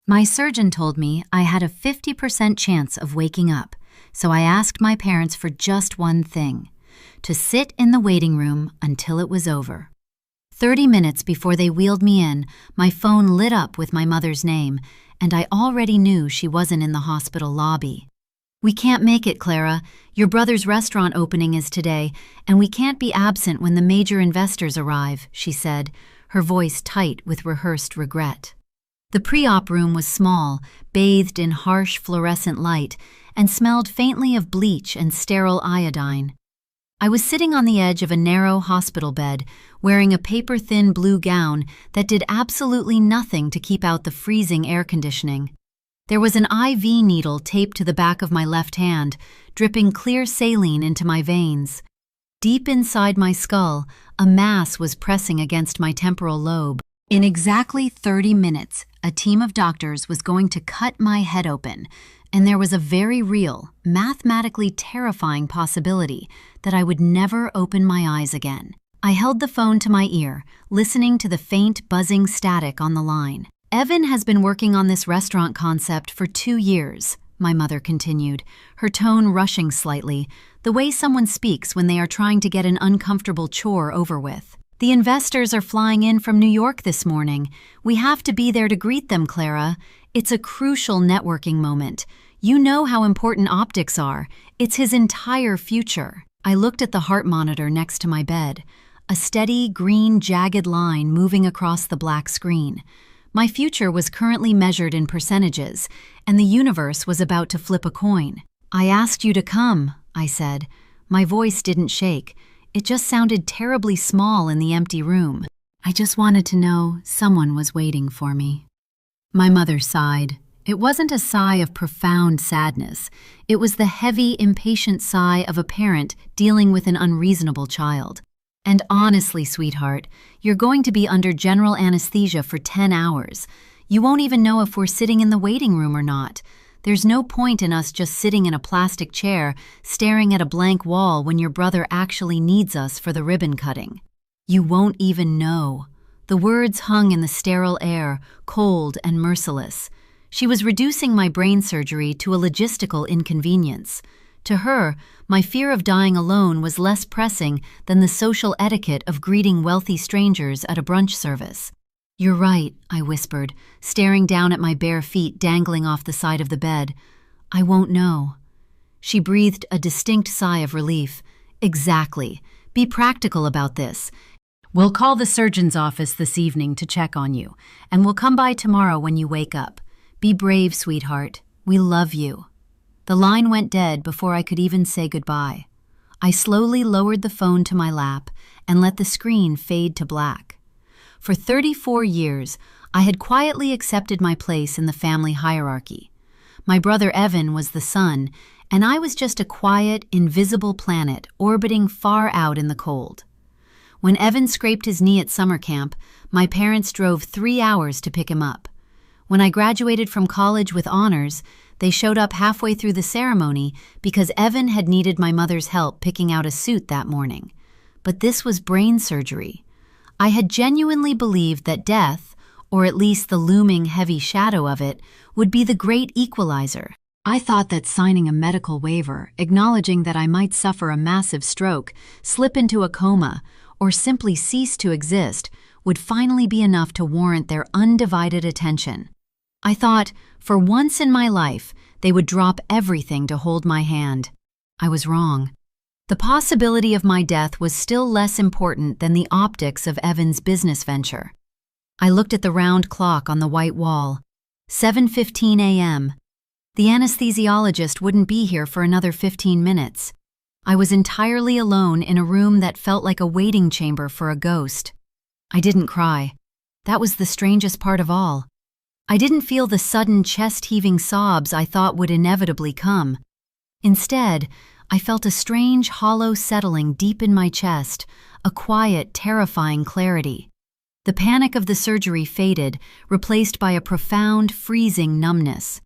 My surgeon told me I had a 50% chance of waking up, so I asked my parents for just one thing: to sit in the waiting room until it was over. 30 minutes before they wheeled me in, my phone lit up with my mother's name, and I already knew she wasn't in the hospital lobby. "We can't make it, Clara. Your brother's restaurant opening is today, and we can't be absent when the major investors arrive," she said, her voice tight with rehearsed regret. The pre-op room was small, bathed in harsh fluorescent light, and smelled faintly of bleach and sterile iodine. I was sitting on the edge of a narrow hospital bed, wearing a paper-thin blue gown that did absolutely nothing to keep out the freezing air conditioning. There was an IV needle taped to the back of my left hand, dripping clear saline into my veins. Deep inside my skull, a mass was pressing against my temporal lobe. In exactly 30 minutes, a team of doctors was going to cut my head open, and there was a very real, mathematically terrifying possibility that I would never open my eyes again. I held the phone to my ear, listening to the faint buzzing static on the line. "Evan has been working on this restaurant concept for 2 years, my mother continued, her tone rushing slightly, the way someone speaks when they are trying to get an uncomfortable chore over with. "The investors are flying in from New York this morning. We have to be there to greet them, Clara. It's a crucial networking moment. You know how important optics are. It's his entire future." I looked at the heart monitor next to my bed, a steady, green, jagged line moving across the black screen. My future was currently measured in percentages, and the universe was about to flip a coin. "I asked you to come," I said. My voice didn't shake. It just sounded terribly small in the empty room. "I just wanted to know someone was waiting for me." My mother sighed. It wasn't a sigh of profound sadness. It was the heavy, impatient sigh of a parent dealing with an unreasonable child. "And honestly, sweetheart, you're going to be under general anesthesia for 10 hours. You won't even know if we're sitting in the waiting room or not. There's no point in us just sitting in a plastic chair, staring at a blank wall when your brother actually needs us for the ribbon cutting. You won't even know." The words hung in the sterile air, cold and merciless. She was reducing my brain surgery to a logistical inconvenience. To her, my fear of dying alone was less pressing than the social etiquette of greeting wealthy strangers at a brunch service. "You're right," I whispered, staring down at my bare feet dangling off the side of the bed. "I won't know." She breathed a distinct sigh of relief. "Exactly. Be practical about this. We'll call the surgeon's office this evening to check on you, and we'll come by tomorrow when you wake up. Be brave, sweetheart. We love you." The line went dead before I could even say goodbye. I slowly lowered the phone to my lap and let the screen fade to black. For 34 years, I had quietly accepted my place in the family hierarchy. My brother Evan was the sun, and I was just a quiet, invisible planet orbiting far out in the cold. When Evan scraped his knee at summer camp, my parents drove 3 hours to pick him up. When I graduated from college with honors, they showed up halfway through the ceremony because Evan had needed my mother's help picking out a suit that morning. But this was brain surgery. I had genuinely believed that death, or at least the looming heavy shadow of it, would be the great equalizer. I thought that signing a medical waiver, acknowledging that I might suffer a massive stroke, slip into a coma, or simply cease to exist, would finally be enough to warrant their undivided attention. I thought, for once in my life, they would drop everything to hold my hand. I was wrong. The possibility of my death was still less important than the optics of Evan's business venture. I looked at the round clock on the white wall. 7:15 a.m. The anesthesiologist wouldn't be here for another 15 minutes. I was entirely alone in a room that felt like a waiting chamber for a ghost. I didn't cry. That was the strangest part of all. I didn't feel the sudden chest-heaving sobs I thought would inevitably come. Instead, I felt a strange, hollow settling deep in my chest, a quiet, terrifying clarity. The panic of the surgery faded, replaced by a profound, freezing numbness.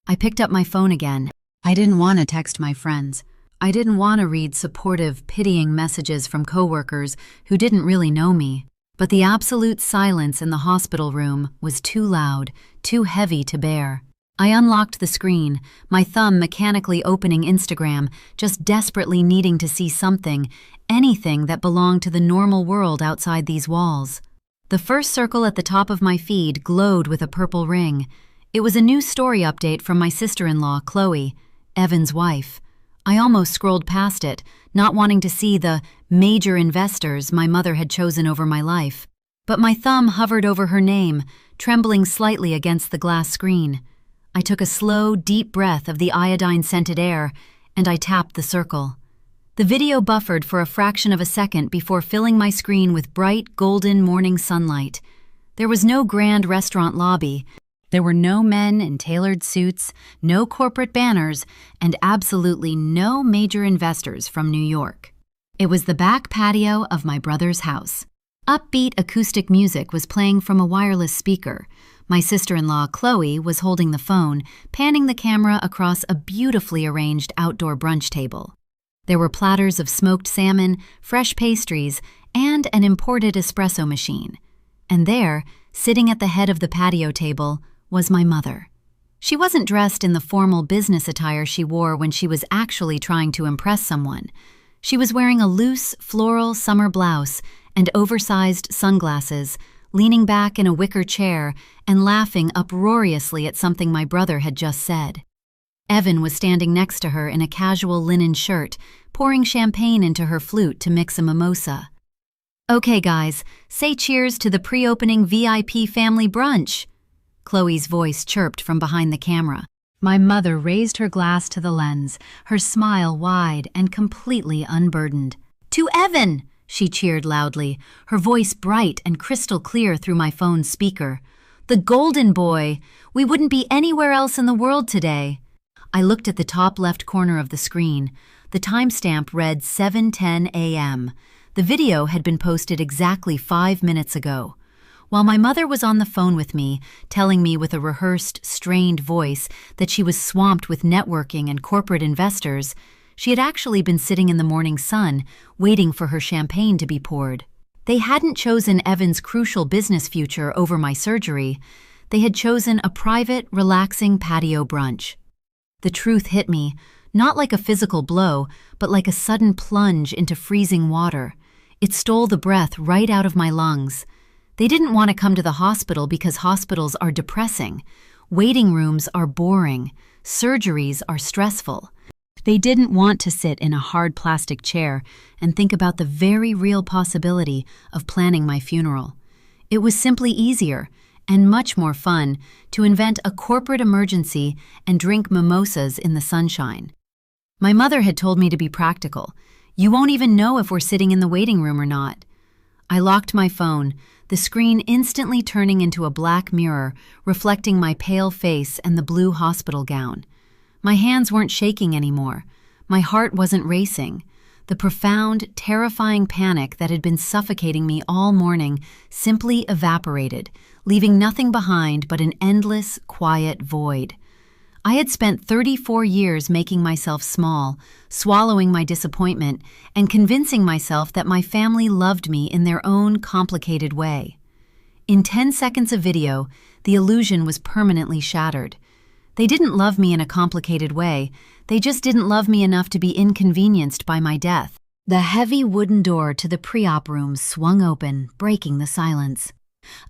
I picked up my phone again. I didn't want to text my friends. I didn't want to read supportive, pitying messages from coworkers who didn't really know me. But the absolute silence in the hospital room was too loud, too heavy to bear. I unlocked the screen, my thumb mechanically opening Instagram, just desperately needing to see something, anything that belonged to the normal world outside these walls. The first circle at the top of my feed glowed with a purple ring. It was a new story update from my sister-in-law, Chloe, Evan's wife. I almost scrolled past it, not wanting to see the major investors my mother had chosen over my life. But my thumb hovered over her name, trembling slightly against the glass screen. I took a slow, deep breath of the iodine-scented air, and I tapped the circle. The video buffered for a fraction of a second before filling my screen with bright, golden morning sunlight. There was no grand restaurant lobby. There were no men in tailored suits, no corporate banners, and absolutely no major investors from New York. It was the back patio of my brother's house. Upbeat acoustic music was playing from a wireless speaker. My sister-in-law, Chloe, was holding the phone, panning the camera across a beautifully arranged outdoor brunch table. There were platters of smoked salmon, fresh pastries, and an imported espresso machine. And there, sitting at the head of the patio table, was my mother. She wasn't dressed in the formal business attire she wore when she was actually trying to impress someone. She was wearing a loose, floral summer blouse and oversized sunglasses, leaning back in a wicker chair and laughing uproariously at something my brother had just said. Evan was standing next to her in a casual linen shirt, pouring champagne into her flute to mix a mimosa. "Okay, guys, say cheers to the pre-opening VIP family brunch," Chloe's voice chirped from behind the camera. My mother raised her glass to the lens, her smile wide and completely unburdened. "To Evan!" she cheered loudly, her voice bright and crystal clear through my phone's speaker. "The golden boy! We wouldn't be anywhere else in the world today." I looked at the top left corner of the screen. The timestamp read 7:10 a.m. The video had been posted exactly 5 minutes ago. While my mother was on the phone with me, telling me with a rehearsed, strained voice that she was swamped with networking and corporate investors, she had actually been sitting in the morning sun, waiting for her champagne to be poured. They hadn't chosen Evan's crucial business future over my surgery. They had chosen a private, relaxing patio brunch. The truth hit me, not like a physical blow, but like a sudden plunge into freezing water. It stole the breath right out of my lungs. They didn't want to come to the hospital because hospitals are depressing. Waiting rooms are boring. Surgeries are stressful. They didn't want to sit in a hard plastic chair and think about the very real possibility of planning my funeral. It was simply easier and much more fun to invent a corporate emergency and drink mimosas in the sunshine. My mother had told me to be practical. You won't even know if we're sitting in the waiting room or not. I locked my phone, the screen instantly turning into a black mirror, reflecting my pale face and the blue hospital gown. My hands weren't shaking anymore. My heart wasn't racing. The profound, terrifying panic that had been suffocating me all morning simply evaporated, leaving nothing behind but an endless, quiet void. I had spent 34 years making myself small, swallowing my disappointment, and convincing myself that my family loved me in their own complicated way. In 10 seconds of video, the illusion was permanently shattered. They didn't love me in a complicated way, they just didn't love me enough to be inconvenienced by my death. The heavy wooden door to the pre-op room swung open, breaking the silence.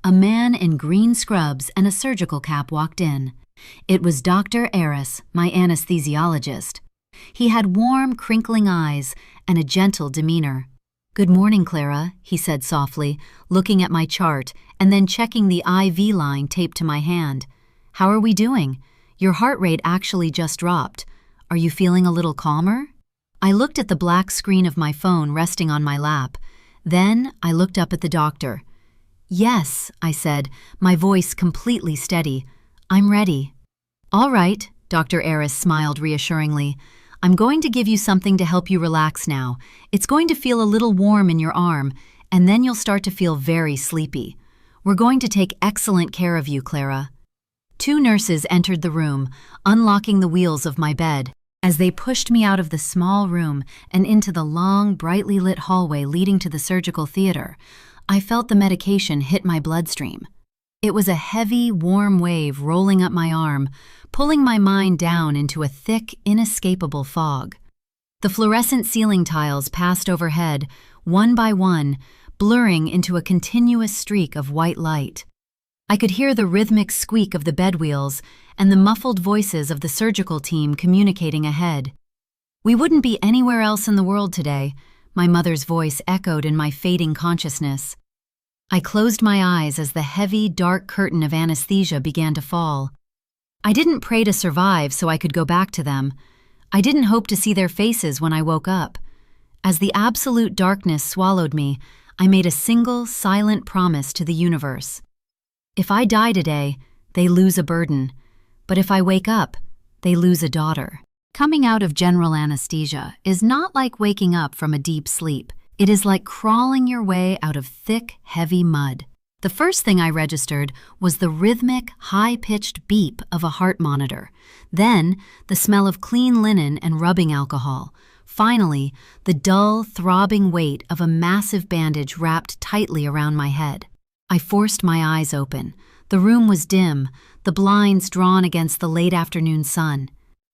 A man in green scrubs and a surgical cap walked in. It was Dr. Eris, my anesthesiologist. He had warm, crinkling eyes and a gentle demeanor. "Good morning, Clara," he said softly, looking at my chart and then checking the IV line taped to my hand. "How are we doing? Your heart rate actually just dropped. Are you feeling a little calmer?" I looked at the black screen of my phone resting on my lap. Then I looked up at the doctor. "Yes," I said, my voice completely steady. "I'm ready." "All right," Dr. Eris smiled reassuringly. "I'm going to give you something to help you relax now. It's going to feel a little warm in your arm, and then you'll start to feel very sleepy. We're going to take excellent care of you, Clara." 2 nurses entered the room, unlocking the wheels of my bed. As they pushed me out of the small room and into the long, brightly lit hallway leading to the surgical theater, I felt the medication hit my bloodstream. It was a heavy, warm wave rolling up my arm, pulling my mind down into a thick, inescapable fog. The fluorescent ceiling tiles passed overhead, one by one, blurring into a continuous streak of white light. I could hear the rhythmic squeak of the bed wheels and the muffled voices of the surgical team communicating ahead. "We wouldn't be anywhere else in the world today," my mother's voice echoed in my fading consciousness. I closed my eyes as the heavy, dark curtain of anesthesia began to fall. I didn't pray to survive so I could go back to them. I didn't hope to see their faces when I woke up. As the absolute darkness swallowed me, I made a single, silent promise to the universe. If I die today, they lose a burden. But if I wake up, they lose a daughter. Coming out of general anesthesia is not like waking up from a deep sleep. It is like crawling your way out of thick, heavy mud. The first thing I registered was the rhythmic, high-pitched beep of a heart monitor. Then, the smell of clean linen and rubbing alcohol. Finally, the dull, throbbing weight of a massive bandage wrapped tightly around my head. I forced my eyes open. The room was dim, the blinds drawn against the late afternoon sun.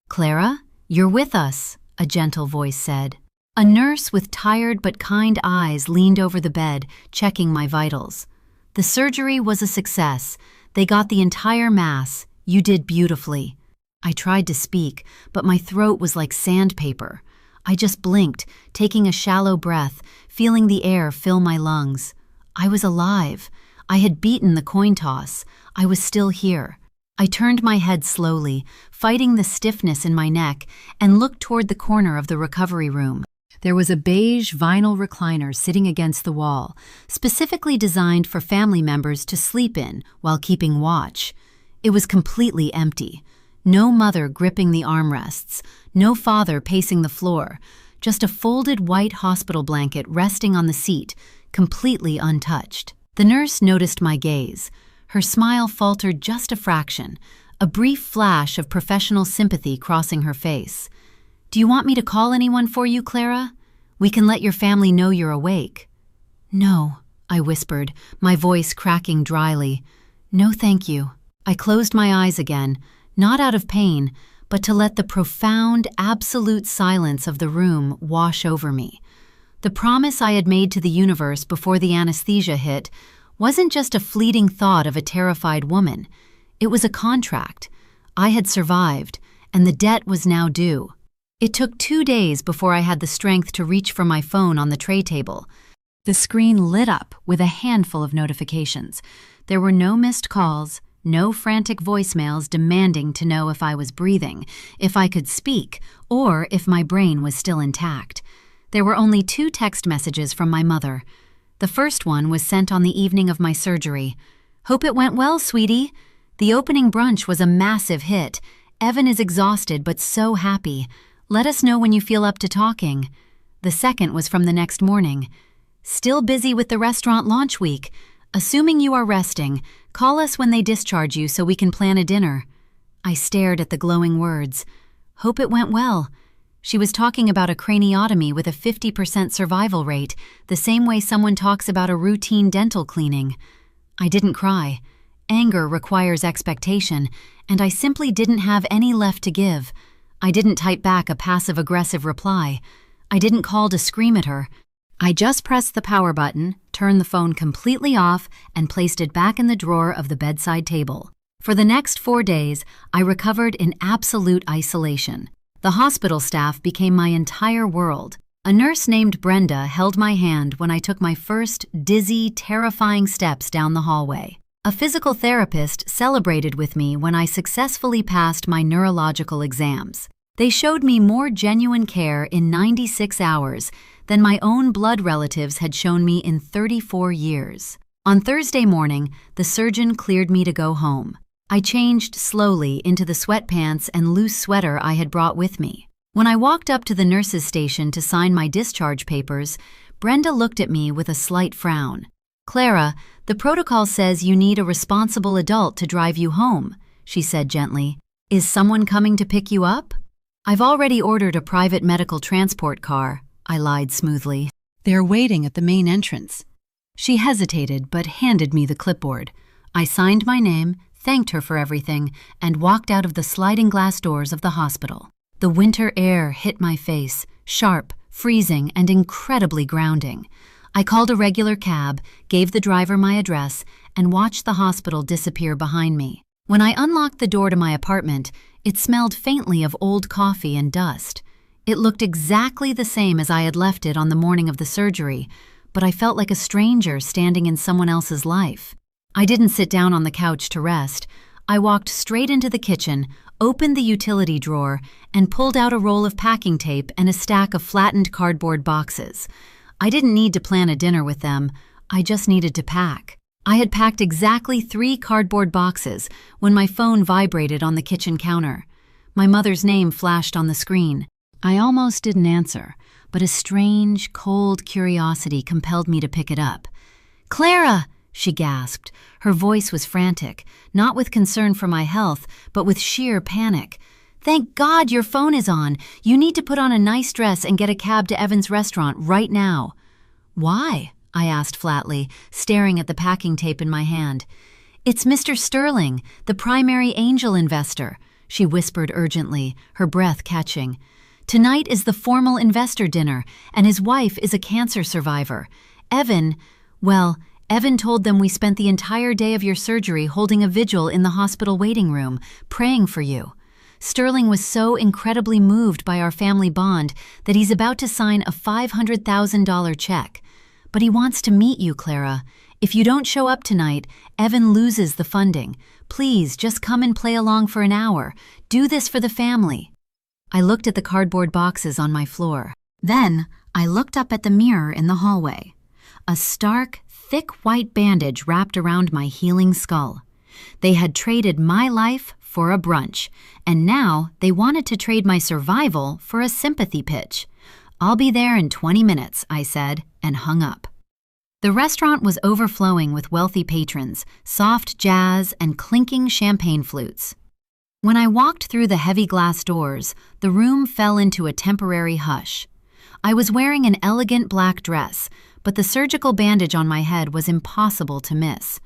"Clara, you're with us," a gentle voice said. A nurse with tired but kind eyes leaned over the bed, checking my vitals. "The surgery was a success. They got the entire mass. You did beautifully." I tried to speak, but my throat was like sandpaper. I just blinked, taking a shallow breath, feeling the air fill my lungs. I was alive. I had beaten the coin toss. I was still here. I turned my head slowly, fighting the stiffness in my neck, and looked toward the corner of the recovery room. There was a beige vinyl recliner sitting against the wall, specifically designed for family members to sleep in while keeping watch. It was completely empty. No mother gripping the armrests, no father pacing the floor, just a folded white hospital blanket resting on the seat, completely untouched. The nurse noticed my gaze. Her smile faltered just a fraction, a brief flash of professional sympathy crossing her face. "Do you want me to call anyone for you, Clara? We can let your family know you're awake." "No," I whispered, my voice cracking dryly. "No, thank you." I closed my eyes again, not out of pain, but to let the profound, absolute silence of the room wash over me. The promise I had made to the universe before the anesthesia hit wasn't just a fleeting thought of a terrified woman. It was a contract. I had survived, and the debt was now due. It took 2 days before I had the strength to reach for my phone on the tray table. The screen lit up with a handful of notifications. There were no missed calls, no frantic voicemails demanding to know if I was breathing, if I could speak, or if my brain was still intact. There were only 2 text messages from my mother. The first one was sent on the evening of my surgery. "Hope it went well, sweetie. The opening brunch was a massive hit. Evan is exhausted but so happy. Let us know when you feel up to talking." The second was from the next morning. "Still busy with the restaurant launch week. Assuming you are resting, call us when they discharge you so we can plan a dinner." I stared at the glowing words. "Hope it went well." She was talking about a craniotomy with a 50% survival rate, the same way someone talks about a routine dental cleaning. I didn't cry. Anger requires expectation, and I simply didn't have any left to give. I didn't type back a passive-aggressive reply. I didn't call to scream at her. I just pressed the power button, turned the phone completely off, and placed it back in the drawer of the bedside table. For the next 4 days, I recovered in absolute isolation. The hospital staff became my entire world. A nurse named Brenda held my hand when I took my first dizzy, terrifying steps down the hallway. A physical therapist celebrated with me when I successfully passed my neurological exams. They showed me more genuine care in 96 hours than my own blood relatives had shown me in 34 years. On Thursday morning, the surgeon cleared me to go home. I changed slowly into the sweatpants and loose sweater I had brought with me. When I walked up to the nurse's station to sign my discharge papers, Brenda looked at me with a slight frown. "Clara, the protocol says you need a responsible adult to drive you home," she said gently. "Is someone coming to pick you up?" "I've already ordered a private medical transport car," I lied smoothly. "They're waiting at the main entrance." She hesitated but handed me the clipboard. I signed my name, thanked her for everything, and walked out of the sliding glass doors of the hospital. The winter air hit my face, sharp, freezing, and incredibly grounding. I called a regular cab, gave the driver my address, and watched the hospital disappear behind me. When I unlocked the door to my apartment, it smelled faintly of old coffee and dust. It looked exactly the same as I had left it on the morning of the surgery, but I felt like a stranger standing in someone else's life. I didn't sit down on the couch to rest. I walked straight into the kitchen, opened the utility drawer, and pulled out a roll of packing tape and a stack of flattened cardboard boxes. I didn't need to plan a dinner with them. I just needed to pack. I had packed exactly 3 cardboard boxes when my phone vibrated on the kitchen counter. My mother's name flashed on the screen. I almost didn't answer, but a strange, cold curiosity compelled me to pick it up. "Clara!" she gasped. Her voice was frantic, not with concern for my health, but with sheer panic. "Thank God your phone is on. You need to put on a nice dress and get a cab to Evan's restaurant right now." "Why?" I asked flatly, staring at the packing tape in my hand. "It's Mr. Sterling, the primary angel investor," she whispered urgently, her breath catching. "Tonight is the formal investor dinner, and his wife is a cancer survivor. Evan told them we spent the entire day of your surgery holding a vigil in the hospital waiting room, praying for you. Sterling was so incredibly moved by our family bond that he's about to sign a $500,000 check. But he wants to meet you, Clara. If you don't show up tonight, Evan loses the funding. Please, just come and play along for an hour. Do this for the family." I looked at the cardboard boxes on my floor. Then, I looked up at the mirror in the hallway. A stark, thick white bandage wrapped around my healing skull. They had traded my life for a brunch, and now they wanted to trade my survival for a sympathy pitch. "I'll be there in 20 minutes, I said, and hung up. The restaurant was overflowing with wealthy patrons, soft jazz, and clinking champagne flutes. When I walked through the heavy glass doors, the room fell into a temporary hush. I was wearing an elegant black dress, but the surgical bandage on my head was impossible to miss.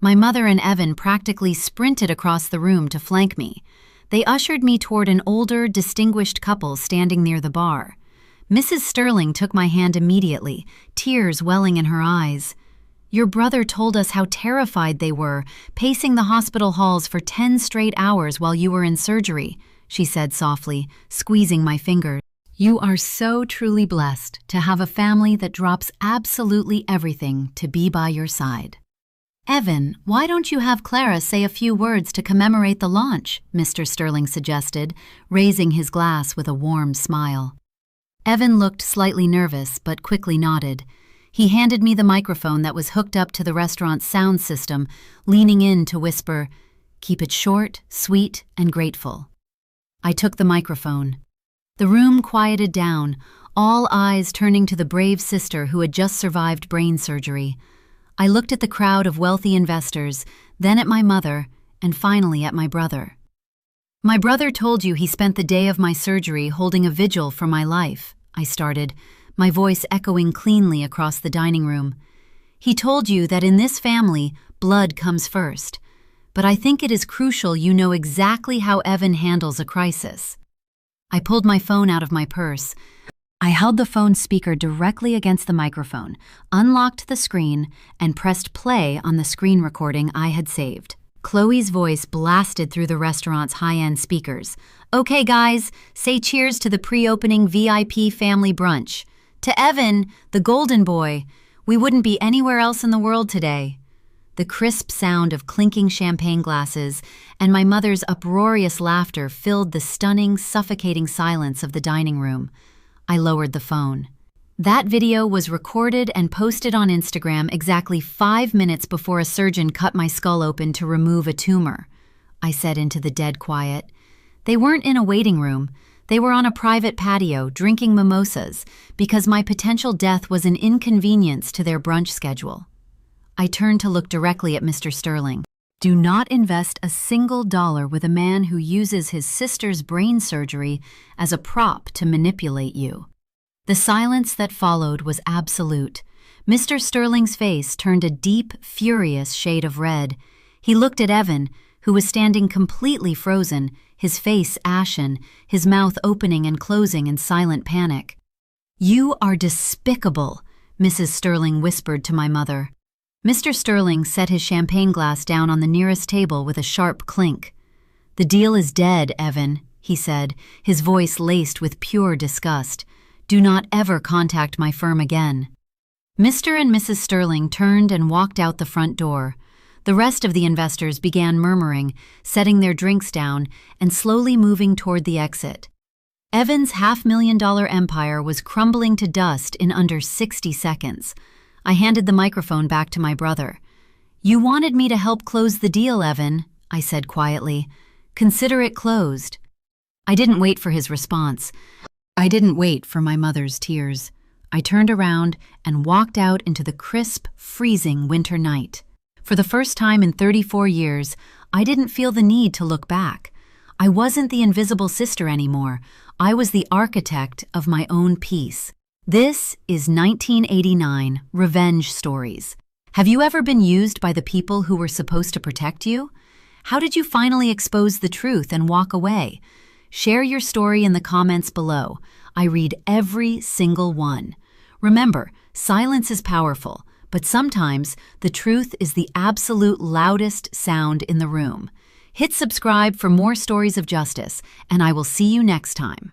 My mother and Evan practically sprinted across the room to flank me. They ushered me toward an older, distinguished couple standing near the bar. Mrs. Sterling took my hand immediately, tears welling in her eyes. "Your brother told us how terrified they were, pacing the hospital halls for 10 straight hours while you were in surgery," she said softly, squeezing my fingers. "You are so truly blessed to have a family that drops absolutely everything to be by your side." "Evan, why don't you have Clara say a few words to commemorate the launch?" Mr. Sterling suggested, raising his glass with a warm smile. Evan looked slightly nervous, but quickly nodded. He handed me the microphone that was hooked up to the restaurant's sound system, leaning in to whisper, "Keep it short, sweet, and grateful." I took the microphone. The room quieted down, all eyes turning to the brave sister who had just survived brain surgery. I looked at the crowd of wealthy investors, then at my mother, and finally at my brother. "My brother told you he spent the day of my surgery holding a vigil for my life," I started, my voice echoing cleanly across the dining room. "He told you that in this family, blood comes first. But I think it is crucial you know exactly how Evan handles a crisis." I pulled my phone out of my purse. I held the phone speaker directly against the microphone, unlocked the screen, and pressed play on the screen recording I had saved. Chloe's voice blasted through the restaurant's high-end speakers. "Okay, guys, say cheers to the pre-opening VIP family brunch. To Evan, the golden boy. We wouldn't be anywhere else in the world today." The crisp sound of clinking champagne glasses and my mother's uproarious laughter filled the stunning, suffocating silence of the dining room. I lowered the phone. That video was recorded and posted on Instagram exactly 5 minutes before a surgeon cut my skull open to remove a tumor, I said into the dead quiet. They weren't in a waiting room. They were on a private patio drinking mimosas because my potential death was an inconvenience to their brunch schedule. I turned to look directly at Mr. Sterling. "Do not invest a single dollar with a man who uses his sister's brain surgery as a prop to manipulate you." The silence that followed was absolute. Mr. Sterling's face turned a deep, furious shade of red. He looked at Evan, who was standing completely frozen, his face ashen, his mouth opening and closing in silent panic. "You are despicable," Mrs. Sterling whispered to my mother. Mr. Sterling set his champagne glass down on the nearest table with a sharp clink. "The deal is dead, Evan," he said, his voice laced with pure disgust. "Do not ever contact my firm again." Mr. and Mrs. Sterling turned and walked out the front door. The rest of the investors began murmuring, setting their drinks down, and slowly moving toward the exit. Evan's $500,000 empire was crumbling to dust in under 60 seconds. I handed the microphone back to my brother. "You wanted me to help close the deal, Evan," I said quietly. "Consider it closed." I didn't wait for his response. I didn't wait for my mother's tears. I turned around and walked out into the crisp, freezing winter night. For the first time in 34 years, I didn't feel the need to look back. I wasn't the invisible sister anymore. I was the architect of my own peace. This is 1989 Revenge Stories. Have you ever been used by the people who were supposed to protect you? How did you finally expose the truth and walk away? Share your story in the comments below. I read every single one. Remember, silence is powerful, but sometimes the truth is the absolute loudest sound in the room. Hit subscribe for more stories of justice, and I will see you next time.